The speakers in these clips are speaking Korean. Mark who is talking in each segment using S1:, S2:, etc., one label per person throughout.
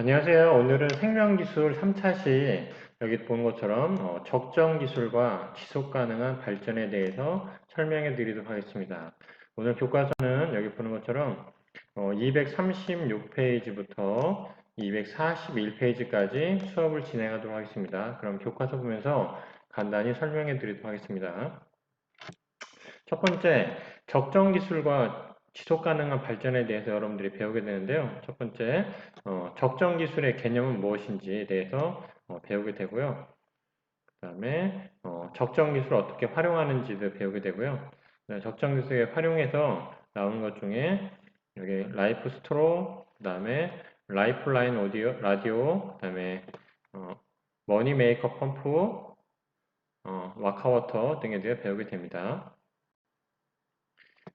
S1: 안녕하세요. 오늘은 생명기술 3차시 여기 보는 것처럼 적정 기술과 지속 가능한 발전에 대해서 설명해 드리도록 하겠습니다. 오늘 교과서는 여기 보는 것처럼 236페이지부터 241페이지까지 수업을 진행하도록 하겠습니다. 그럼 교과서 보면서 간단히 설명해 드리도록 하겠습니다. 첫 번째, 적정 기술과 지속 가능한 발전에 대해서 여러분들이 배우게 되는데요. 첫 번째, 적정 기술의 개념은 무엇인지에 대해서 배우게 되고요. 그 다음에 적정 기술을 어떻게 활용하는지도 배우게 되고요. 네, 적정 기술에 활용해서 나오는 것 중에 여기 라이프 스트로, 그 다음에 라이프라인 오디오, 라디오, 그 다음에 머니 메이커 펌프, 와카워터 등에 대해 배우게 됩니다.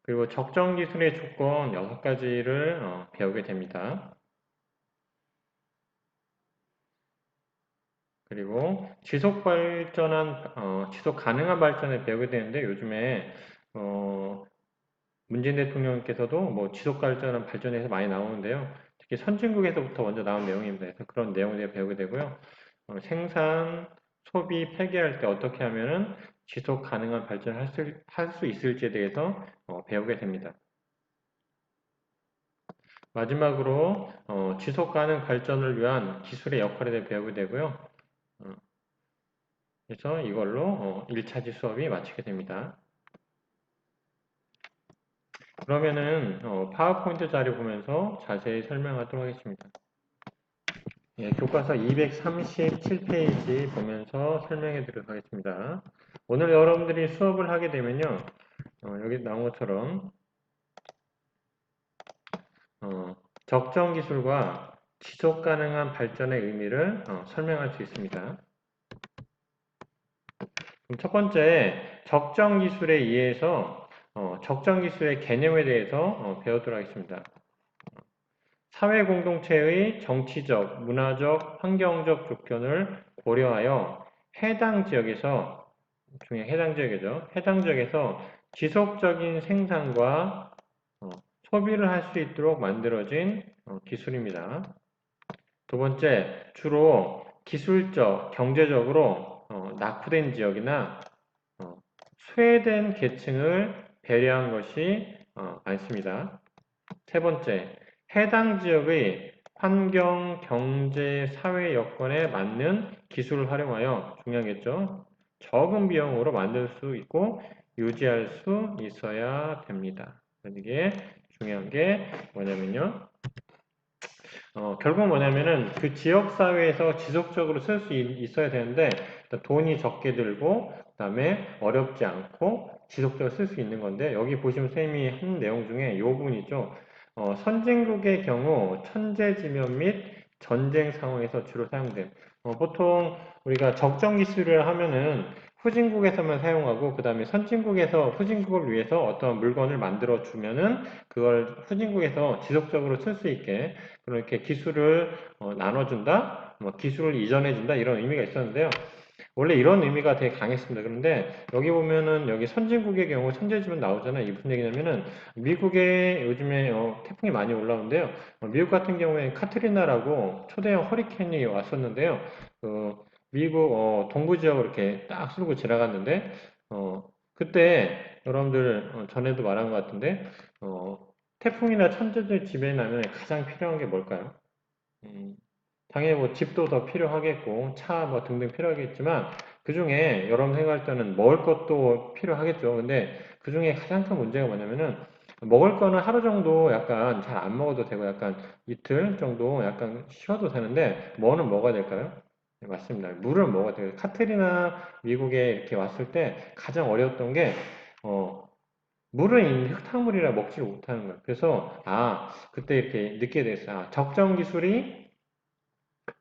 S1: 그리고 적정 기술의 조건 6가지를 배우게 됩니다. 그리고 지속 가능한 발전을 배우게 되는데 요즘에 문재인 대통령께서도 뭐 지속 가능한 발전에서 많이 나오는데요. 특히 선진국에서부터 먼저 나온 내용입니다. 그래서 그런 내용에 대해 배우게 되고요. 생산, 소비, 폐기할 때 어떻게 하면은 지속 가능한 발전을 할 수 있을지에 대해서 배우게 됩니다. 마지막으로 지속 가능 발전을 위한 기술의 역할에 대해 배우게 되고요. 어, 그래서 이걸로 1차지 수업이 마치게 됩니다. 그러면은 파워포인트 자료 보면서 자세히 설명하도록 하겠습니다. 예, 교과서 237페이지 보면서 설명해 드리도록 하겠습니다. 오늘 여러분들이 수업을 하게 되면요. 여기 나온 것처럼 어, 적정 기술과 지속 가능한 발전의 의미를 설명할 수 있습니다. 그럼 첫 번째, 적정 기술에 의해서 적정 기술의 개념에 대해서 배우도록 하겠습니다. 사회 공동체의 정치적, 문화적, 환경적 조건을 고려하여 해당 지역에서, 중에 해당 지역이죠. 해당 지역에서 지속적인 생산과 소비를 할 수 있도록 만들어진 기술입니다. 두 번째, 주로 기술적, 경제적으로 낙후된 지역이나 소외된 계층을 배려한 것이 많습니다. 세 번째, 해당 지역의 환경, 경제, 사회 여건에 맞는 기술을 활용하여 중요하겠죠. 적은 비용으로 만들 수 있고 유지할 수 있어야 됩니다. 이게 중요한 게 뭐냐면요. 결국 뭐냐면은 그 지역 사회에서 지속적으로 쓸 수 있어야 되는데 돈이 적게 들고 그다음에 어렵지 않고 지속적으로 쓸 수 있는 건데 여기 보시면 선생님이 한 내용 중에 이 부분이죠. 선진국의 경우 천재지변 및 전쟁 상황에서 주로 사용된 보통 우리가 적정 기술을 하면은 후진국에서만 사용하고 그 다음에 선진국에서 후진국을 위해서 어떤 물건을 만들어 주면은 그걸 후진국에서 지속적으로 쓸 수 있게 그렇게 기술을 나눠준다, 뭐 기술을 이전해준다 이런 의미가 있었는데요. 원래 이런 의미가 되게 강했습니다. 그런데 여기 보면은 여기 선진국의 경우 천재지변 나오잖아요. 이게 무슨 얘기냐면은 미국에 요즘에 태풍이 많이 올라오는데요. 미국 같은 경우에 카트리나라고 초대형 허리케인이 왔었는데요. 미국 동부 지역을 이렇게 딱 쓸고 지나갔는데 그때 여러분들 전에도 말한 것 같은데 태풍이나 천재지변이 나면 가장 필요한 게 뭘까요? 음, 당연히 뭐 집도 더 필요하겠고 차 뭐 등등 필요하겠지만 그 중에 여러분 생각할 때는 먹을 것도 필요하겠죠. 근데 그 중에 가장 큰 문제가 뭐냐면은 먹을 거는 하루 정도 약간 잘 안 먹어도 되고 약간 이틀 정도 약간 쉬어도 되는데 뭐는 먹어야 될까요? 네, 맞습니다. 물을 먹어야 돼요. 카트리나 미국에 이렇게 왔을 때 가장 어려웠던 게 어, 물은 있는데 흙탕물이라 먹지를 못하는 거예요. 그래서 그때 이렇게 느끼게 됐어요. 적정 기술이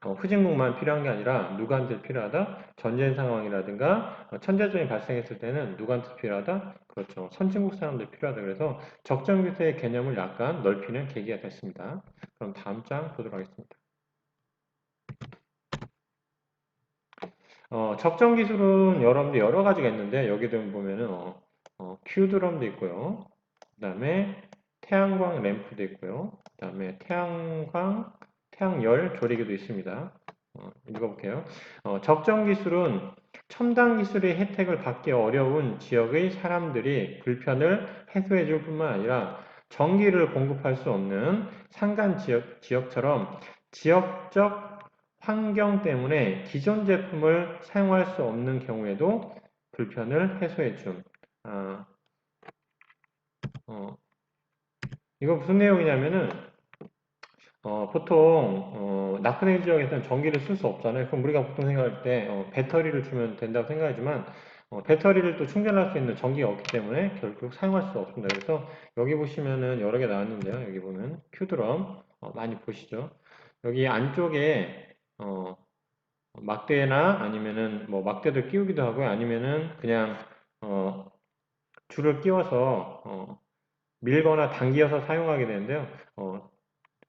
S1: 후진국만 필요한 게 아니라 누구한테 필요하다? 전쟁 상황이라든가 천재전이 발생했을 때는 누구한테 필요하다? 그렇죠. 선진국 사람들 필요하다. 그래서 적정 기술의 개념을 약간 넓히는 계기가 됐습니다. 그럼 다음 장 보도록 하겠습니다. 적정 기술은 여러분들 여러 가지가 있는데 여기도 보면은 큐드럼도 있고요. 그 다음에 태양광 램프도 있고요. 그 다음에 태양열 조리기도 있습니다. 읽어볼게요. 적정 기술은 첨단 기술의 혜택을 받기 어려운 지역의 사람들이 불편을 해소해 줄 뿐만 아니라 전기를 공급할 수 없는 산간 지역처럼 지역적 환경 때문에 기존 제품을 사용할 수 없는 경우에도 불편을 해소해 줌. 이거 무슨 내용이냐면은 보통 낙후된 지역에서는 전기를 쓸 수 없잖아요. 그럼 우리가 보통 생각할 때 배터리를 주면 된다고 생각하지만 배터리를 또 충전할 수 있는 전기가 없기 때문에 결국 사용할 수 없습니다. 그래서 여기 보시면은 여러 개 나왔는데요. 여기 보면 큐드럼 많이 보시죠. 여기 안쪽에 막대나 아니면은 뭐 막대도 끼우기도 하고요. 아니면은 그냥 줄을 끼워서 밀거나 당기어서 사용하게 되는데요.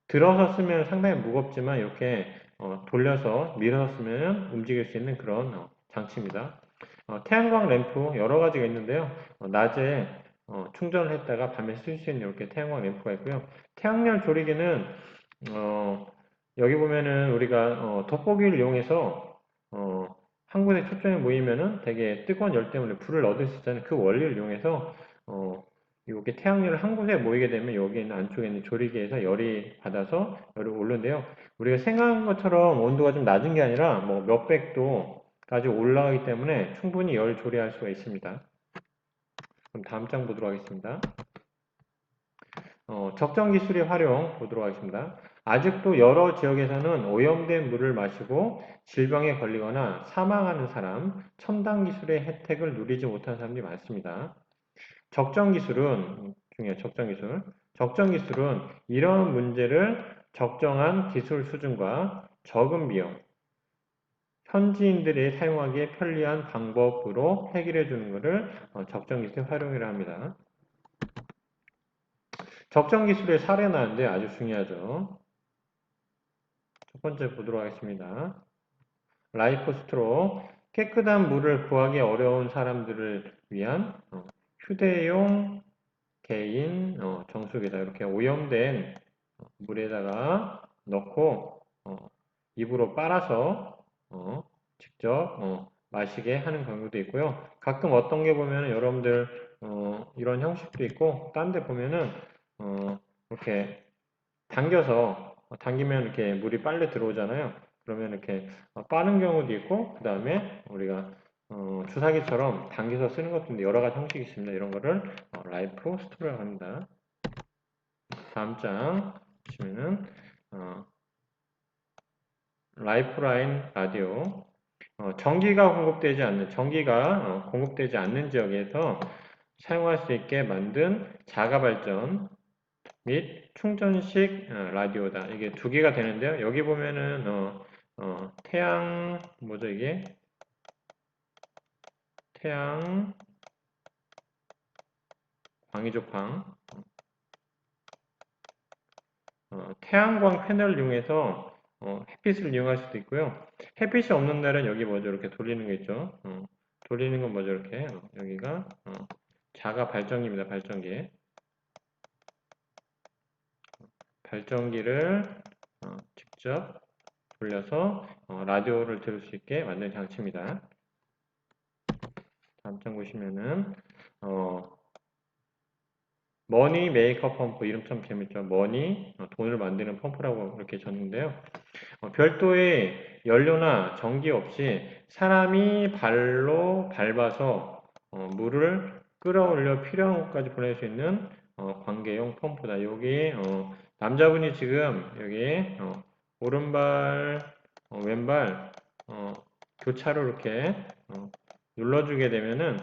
S1: 들어서 쓰면 상당히 무겁지만 이렇게 돌려서 밀어서 쓰면 움직일 수 있는 그런 장치입니다. 태양광 램프 여러 가지가 있는데요. 낮에 충전을 했다가 밤에 쓸 수 있는 이렇게 태양광 램프가 있고요. 태양열 조리기는 여기 보면은 우리가 돋보기를 이용해서 한 곳에 초점이 모이면은 되게 뜨거운 열 때문에 불을 얻을 수 있잖아요. 그 원리를 이용해서 이렇게 태양열을 한 곳에 모이게 되면 여기 있는 안쪽에 있는 조리기에서 열이 받아서 열이 오르는데요. 우리가 생각한 것처럼 온도가 좀 낮은 게 아니라 뭐 몇백 도까지 올라가기 때문에 충분히 열 조리할 수가 있습니다. 그럼 다음 장 보도록 하겠습니다. 적정 기술의 활용 보도록 하겠습니다. 아직도 여러 지역에서는 오염된 물을 마시고 질병에 걸리거나 사망하는 사람, 첨단 기술의 혜택을 누리지 못하는 사람들이 많습니다. 적정 기술은 중요해요. 적정 기술. 적정 기술은 이런 문제를 적정한 기술 수준과 적은 비용, 현지인들이 사용하기에 편리한 방법으로 해결해 주는 것을 적정 기술 활용이라 합니다. 적정 기술의 사례 나는데 아주 중요하죠. 첫 번째 보도록 하겠습니다. 라이프 스트로 깨끗한 물을 구하기 어려운 사람들을 위한 휴대용 개인 정수기다. 이렇게 오염된 물에다가 넣고 입으로 빨아서 직접 마시게 하는 경우도 있고요. 가끔 어떤 게 보면 여러분들 이런 형식도 있고 딴 데 보면은 이렇게 당기면 이렇게 물이 빨려 들어오잖아요. 그러면 이렇게 빠는 경우도 있고 그 다음에 우리가 주사기처럼 당겨서 쓰는 것도 있는데 여러 가지 형식이 있습니다. 이런 거를 라이프 스토어라고 합니다. 다음 장 보시면은 라이프라인 라디오 전기가 공급되지 않는 지역에서 사용할 수 있게 만든 자가발전 및 충전식 라디오다. 이게 두 개가 되는데요. 여기 보면은 뭐죠 이게? 태양 광이죠 광. 태양광 패널을 이용해서 햇빛을 이용할 수도 있고요. 햇빛이 없는 날은 여기 뭐죠? 이렇게 돌리는 거 있죠? 돌리는 건 뭐죠? 이렇게 여기가 자가 발전기입니다. 발전기. 발전기를 직접 돌려서 라디오를 들을 수 있게 만든 장치입니다. 다음 장 보시면은 머니 메이커 펌프 이름 참 재밌죠. 머니 돈을 만드는 펌프라고 이렇게 줬는데요. 별도의 연료나 전기 없이 사람이 발로 밟아서 물을 끌어올려 필요한 곳까지 보낼 수 있는 관계용 펌프다. 여기 남자분이 지금 여기 오른발 왼발 교차로 이렇게 눌러주게 되면은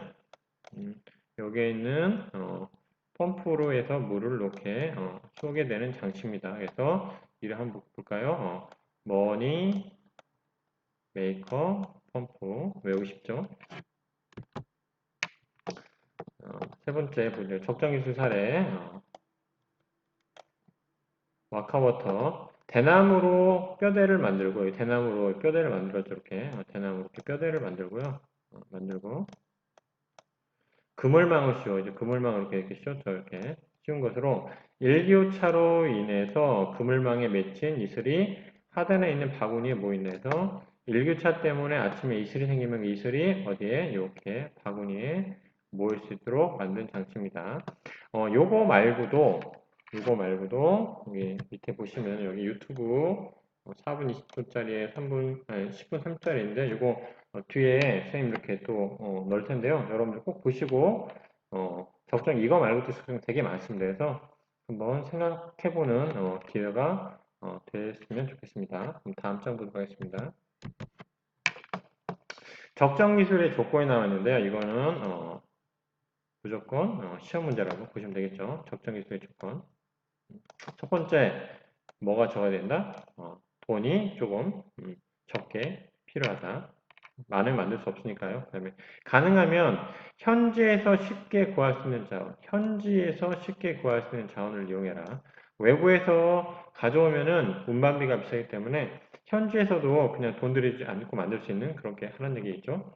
S1: 여기에 있는 펌프로 해서 물을 이렇게 쏘게 되는 장치입니다. 그래서 이를 한번 볼까요? 머니 메이커 펌프 외우고 싶죠? 세 번째 보죠. 적정기술 사례 와카워터 대나무로 뼈대를 만들고 대나무로 뼈대를 만들었죠. 이렇게 대나무로 이렇게 뼈대를 만들고요. 만들고 그물망을 씌워 이제 그물망을 이렇게 씌웠죠. 이렇게 씌운 것으로 일교차로 인해서 그물망에 맺힌 이슬이 하단에 있는 바구니에 뭐 있나 해서 일교차 때문에 아침에 이슬이 생기면 그 이슬이 어디에 이렇게 바구니에 모일 수 있도록 만든 장치입니다. 요거 말고도 여기 밑에 보시면 여기 유튜브 4분 20분짜리에 3분, 아니 10분 3짜리인데 요거 뒤에 선생님 이렇게 또 넣을 텐데요. 여러분들 꼭 보시고 적정 이거 말고도 되게 많습니다. 그래서 한번 생각해보는 기회가 됐으면 좋겠습니다. 그럼 다음 장 보도록 하겠습니다. 적정 기술의 조건이 나왔는데요. 이거는 무조건 시험 문제라고 보시면 되겠죠. 적정 기술의 조건. 첫 번째, 뭐가 적어야 된다? 돈이 조금 적게 필요하다. 많이 만들 수 없으니까요. 그 다음에 가능하면 현지에서 쉽게 구할 수 있는 자원, 현지에서 쉽게 구할 수 있는 자원을 이용해라. 외부에서 가져오면은 운반비가 비싸기 때문에 현지에서도 그냥 돈 들이지 않고 만들 수 있는 그렇게 하는 얘기 있죠.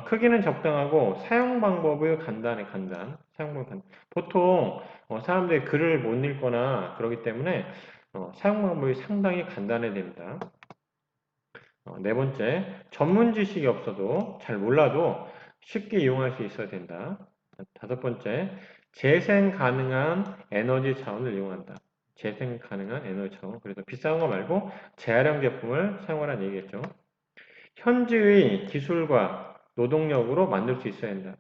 S1: 크기는 적당하고 사용 방법이 간단해, 간단. 사용 방법 간단. 보통 사람들이 글을 못 읽거나 그러기 때문에 사용 방법이 상당히 간단해야 됩니다. 네 번째, 전문 지식이 없어도 잘 몰라도 쉽게 이용할 수 있어야 된다. 다섯 번째, 재생 가능한 에너지 자원을 이용한다. 재생 가능한 에너지 자원. 그래서 비싼 거 말고 재활용 제품을 사용하라는 얘기겠죠. 현지의 기술과 노동력으로 만들 수 있어야 한다.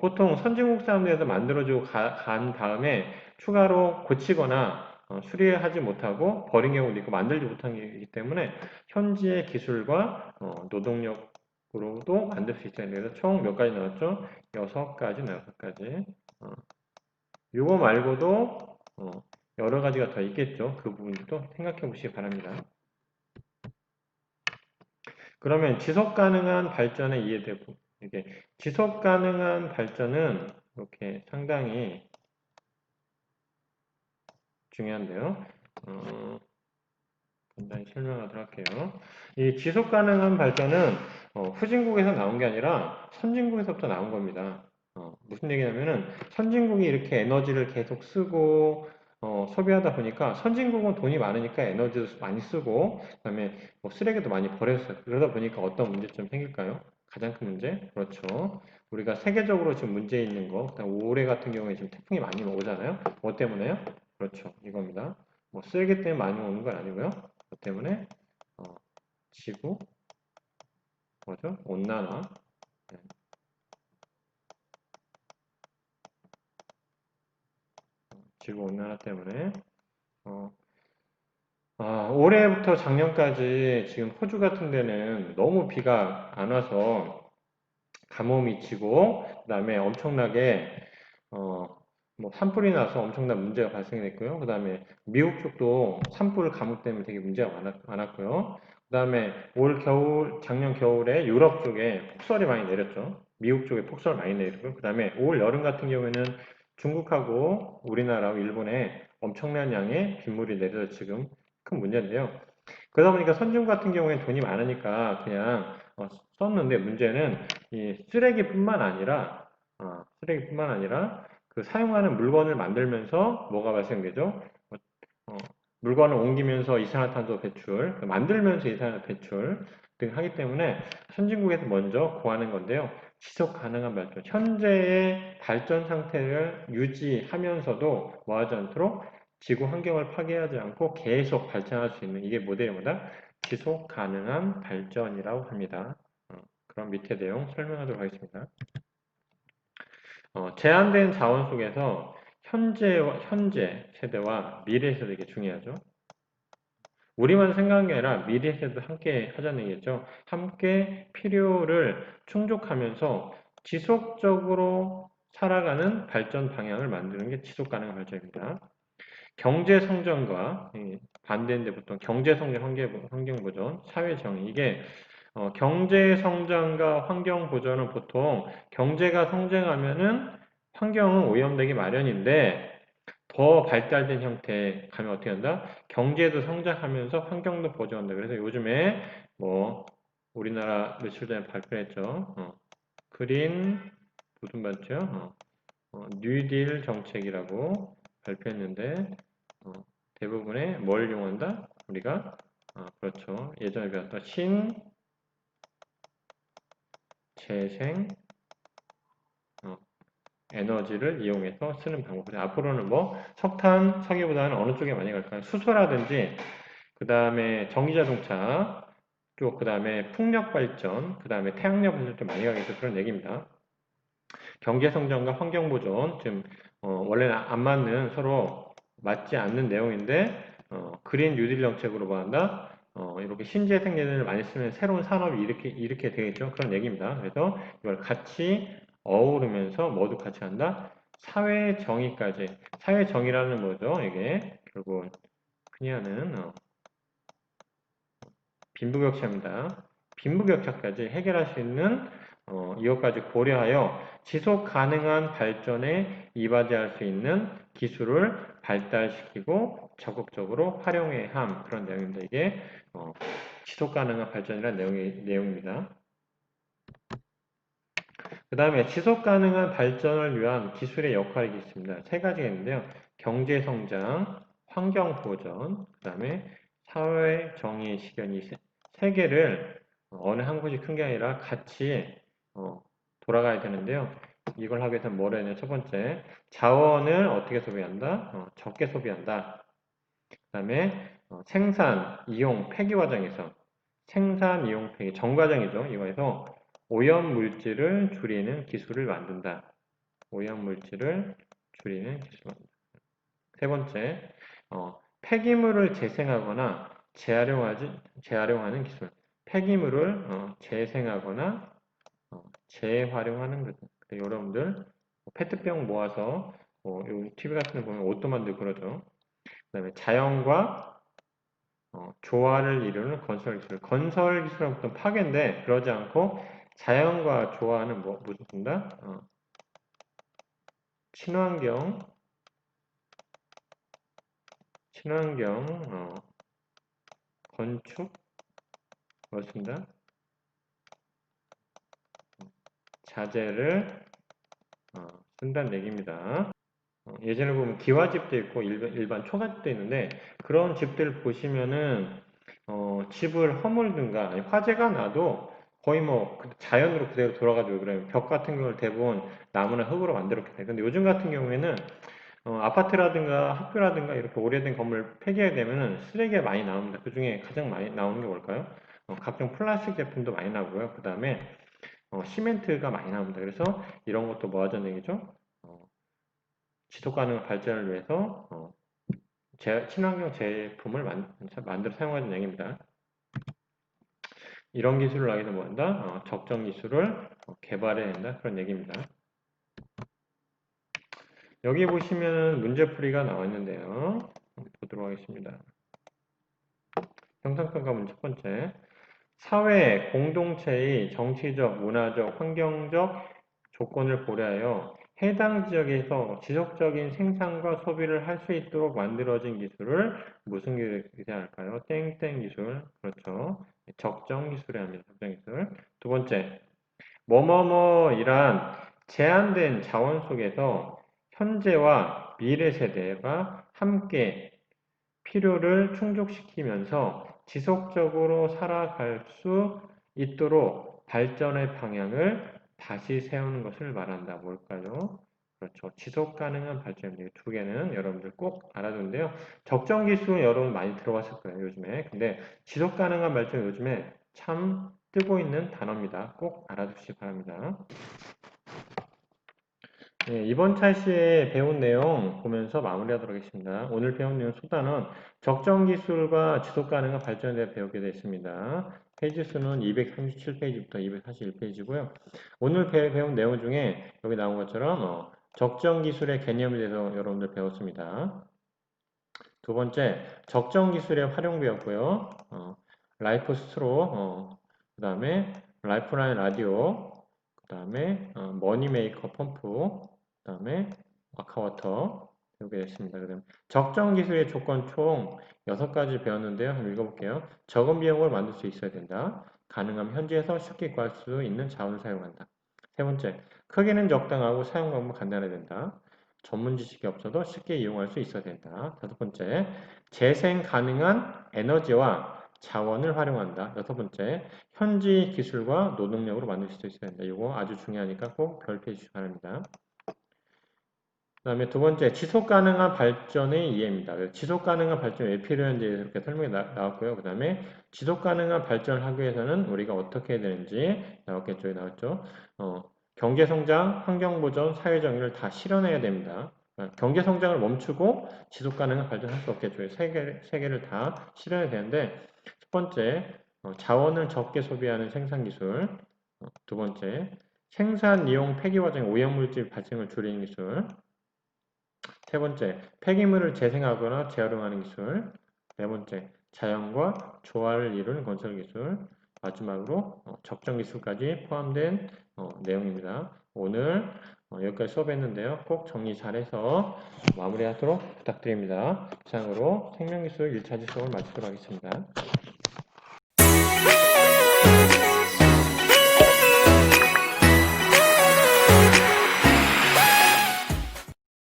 S1: 보통 선진국 사람들에서 만들어주고 간 다음에 추가로 고치거나 수리하지 못하고 버린 경우도 있고 만들지 못한 게 있기 때문에 현지의 기술과 노동력으로도 만들 수 있어야 돼요. 그래서 총 몇 가지 나왔죠? 6가지, 6가지. 이거 말고도 여러 가지가 더 있겠죠. 그 부분도 생각해 보시기 바랍니다. 그러면 지속 가능한 발전에 이해되고 이게 지속 가능한 발전은 이렇게 상당히 중요한데요. 간단히 설명하도록 할게요. 이 지속 가능한 발전은 후진국에서 나온 게 아니라 선진국에서부터 나온 겁니다. 무슨 얘기냐면은 선진국이 이렇게 에너지를 계속 쓰고 소비하다 보니까 선진국은 돈이 많으니까 에너지도 많이 쓰고 그다음에 뭐 쓰레기도 많이 버렸어요. 그러다 보니까 어떤 문제점이 생길까요? 가장 큰 문제? 그렇죠. 우리가 세계적으로 지금 문제 있는 거, 그다음 올해 같은 경우에 지금 태풍이 많이 오잖아요. 뭐 때문에요? 그렇죠. 이겁니다. 뭐 쓰레기 때문에 많이 오는 건 아니고요. 그 때문에 지구 뭐죠? 온난화. 네. 지구 온난화 때문에 올해부터 작년까지 지금 호주 같은 데는 너무 비가 안 와서 가뭄이 치고 그다음에 엄청나게 뭐 산불이 나서 엄청난 문제가 발생했고요. 그 다음에 미국 쪽도 산불 가뭄 때문에 되게 문제가 많았고요. 그 다음에 작년 겨울에 유럽 쪽에 폭설이 많이 내렸죠. 미국 쪽에 폭설 많이 내리고요. 그 다음에 올 여름 같은 경우에는 중국하고 우리나라하고 일본에 엄청난 양의 빗물이 내려서 지금 큰 문제인데요. 그러다 보니까 선진국 같은 경우에는 돈이 많으니까 그냥 썼는데 문제는 이 쓰레기뿐만 아니라 그 사용하는 물건을 만들면서 뭐가 발생되죠? 어, 물건을 옮기면서 이산화탄소 배출, 만들면서 이산화탄소 배출 등 하기 때문에 선진국에서 먼저 구하는 건데요. 지속 가능한 발전, 현재의 발전 상태를 유지하면서도 뭐하지 않도록 지구 환경을 파괴하지 않고 계속 발전할 수 있는 이게 모델이 뭐다? 지속 가능한 발전이라고 합니다. 그럼 밑에 내용 설명하도록 하겠습니다. 제한된 자원 속에서 현재 세대와 미래 세대 이게 중요하죠. 우리만 생각한 게 아니라 미래 세대도 함께 하자는 얘기죠. 함께 필요를 충족하면서 지속적으로 살아가는 발전 방향을 만드는 게 지속 가능한 발전입니다. 경제 성장과 반대인데 보통 경제 성장, 환경 보전, 사회 정의 이게 경제 성장과 환경 보전은 보통 경제가 성장하면은 환경은 오염되기 마련인데 더 발달된 형태 가면 어떻게 한다? 경제도 성장하면서 환경도 보존한다. 그래서 요즘에 뭐 우리나라 며칠 전에 발표했죠. 그린 무슨 말이죠? 뉴딜 정책이라고 발표했는데 대부분의 뭘 이용한다? 우리가 그렇죠. 예전에 배웠던 재생, 어, 에너지를 이용해서 쓰는 방법이죠. 앞으로는 뭐 석탄, 석유보다는 어느 쪽에 많이 갈까요? 수소라든지 그 다음에 전기자동차 쪽, 그 다음에 풍력발전, 그 다음에 태양력 발전 좀 많이 가겠죠. 그런 얘기입니다. 경제성장과 환경보존, 지금 원래는 안 맞는 서로 맞지 않는 내용인데 그린 뉴딜 정책으로 보한다. 이렇게 신재생 에너지를 많이 쓰면 새로운 산업이 이렇게 되겠죠. 그런 얘기입니다. 그래서 이걸 같이 어우르면서 모두 같이 한다. 사회 정의까지. 사회 정의라는 뭐죠? 이게 결국 흔히 하는 빈부격차입니다. 빈부격차까지 해결할 수 있는 이것까지 고려하여 지속 가능한 발전에 이바지할 수 있는 기술을 발달시키고 적극적으로 활용해야 함 그런 내용입니다. 이게 지속 가능한 발전이라는 내용입니다. 그 다음에 지속 가능한 발전을 위한 기술의 역할이 있습니다. 세 가지가 있는데요. 경제 성장, 환경 보전, 그 다음에 사회 정의 실현 이 세 개를 어느 한 곳이 큰 게 아니라 같이 돌아가야 되는데요. 이걸 하기 위해서는 뭘 해야 되냐? 첫 번째, 자원을 어떻게 소비한다? 적게 소비한다. 그 다음에 생산, 이용, 폐기 과정에서 생산, 이용, 폐기, 전과정이죠. 이거에서 오염물질을 줄이는 기술을 만든다. 오염물질을 줄이는 기술을 만든다. 세 번째, 폐기물을 재생하거나 재활용하는 기술. 폐기물을 재생하거나 재활용하는 것. 여러분들 페트병 모아서 TV 같은 데 보면 옷도 만들고 그러죠. 그 다음에 자연과 조화를 이루는 건설 기술. 건설 기술은 보통 파괴인데 그러지 않고 자연과 조화하는 무슨 뜻인가? 친환경, 건축, 그렇습니다. 자재를 쓴다는 얘기입니다. 예전에 보면 기와집도 있고 일반 초가집도 있는데 그런 집들 보시면은 집을 허물든가 아니 화재가 나도 거의 뭐 자연으로 그대로 돌아가지고 그래요. 벽 같은 경우는 대부분 나무나 흙으로 만들었기 때문에 근데 요즘 같은 경우에는 아파트라든가 학교라든가 이렇게 오래된 건물 폐기하게 되면은 쓰레기가 많이 나옵니다. 그 중에 가장 많이 나오는 게 뭘까요? 각종 플라스틱 제품도 많이 나오고요. 그 다음에 시멘트가 많이 나옵니다. 그래서 이런 것도 뭐 하자는 얘기죠? 지속 가능한 발전을 위해서 친환경 제품을 만들어 사용하는 얘기입니다. 이런 기술을 하기 위해서 뭐 한다? 적정 기술을 개발해야 된다. 그런 얘기입니다. 여기 보시면 문제풀이가 나와 있는데요. 보도록 하겠습니다. 형상평가 문제 첫 번째. 사회, 공동체의 정치적, 문화적, 환경적 조건을 고려하여 해당 지역에서 지속적인 생산과 소비를 할 수 있도록 만들어진 기술을 무슨 기술이라 할까요? 땡땡 기술. 그렇죠. 적정 기술이 합니다. 적정 기술. 두 번째, 뭐뭐뭐이란 제한된 자원 속에서 현재와 미래 세대가 함께 필요를 충족시키면서 지속적으로 살아갈 수 있도록 발전의 방향을 다시 세우는 것을 말한다. 뭘까요? 그렇죠. 지속 가능한 발전입니다. 두 개는 여러분들 꼭 알아두는데요. 적정 기술은 여러분 많이 들어봤을 거예요. 요즘에. 근데 지속 가능한 발전 요즘에 참 뜨고 있는 단어입니다. 꼭 알아두시기 바랍니다. 네, 이번 차시에 배운 내용 보면서 마무리하도록 하겠습니다. 오늘 배운 내용 수단은 적정 기술과 지속 가능한 발전에 대해 배우게 됐습니다. 페이지 수는 237페이지부터 241페이지고요. 오늘 배운 내용 중에 여기 나온 것처럼 적정 기술의 개념에 대해서 여러분들 배웠습니다. 두 번째, 적정 기술의 활용 배웠고요. 라이프 스트로, 그 다음에 라이프라인 라디오, 그 다음에 머니메이커 펌프, 그 다음에 아카워터 배우게 됐습니다. 그다음 적정 기술의 조건 총 6가지 배웠는데요. 한번 읽어볼게요. 적은 비용을 만들 수 있어야 된다. 가능하면 현지에서 쉽게 구할 수 있는 자원을 사용한다. 세 번째, 크기는 적당하고 사용 방법은 간단해야 된다. 전문 지식이 없어도 쉽게 이용할 수 있어야 된다. 다섯 번째, 재생 가능한 에너지와 자원을 활용한다. 여섯 번째, 현지 기술과 노동력으로 만들 수 있어야 된다. 이거 아주 중요하니까 꼭 별표해 주시기 바랍니다. 그 다음에 두 번째, 지속 가능한 발전의 이해입니다. 지속 가능한 발전이 왜 필요한지 이렇게 설명이 나왔고요. 그 다음에 지속 가능한 발전을 하기 위해서는 우리가 어떻게 해야 되는지 나왔겠죠. 나왔죠. 경제 성장, 환경 보전, 사회 정의를 다 실현해야 됩니다. 경제 성장을 멈추고 지속 가능한 발전을 할 수 없겠죠. 세 개를 다 실현해야 되는데, 첫 번째, 자원을 적게 소비하는 생산 기술. 두 번째, 생산, 이용, 폐기 과정 오염물질 발생을 줄이는 기술. 세 번째, 폐기물을 재생하거나 재활용하는 기술. 네 번째, 자연과 조화를 이루는 건설 기술. 마지막으로 적정 기술까지 포함된 내용입니다. 오늘 여기까지 수업했는데요. 꼭 정리 잘해서 마무리하도록 부탁드립니다. 이상으로 생명기술 1차지 수업을 마치도록 하겠습니다.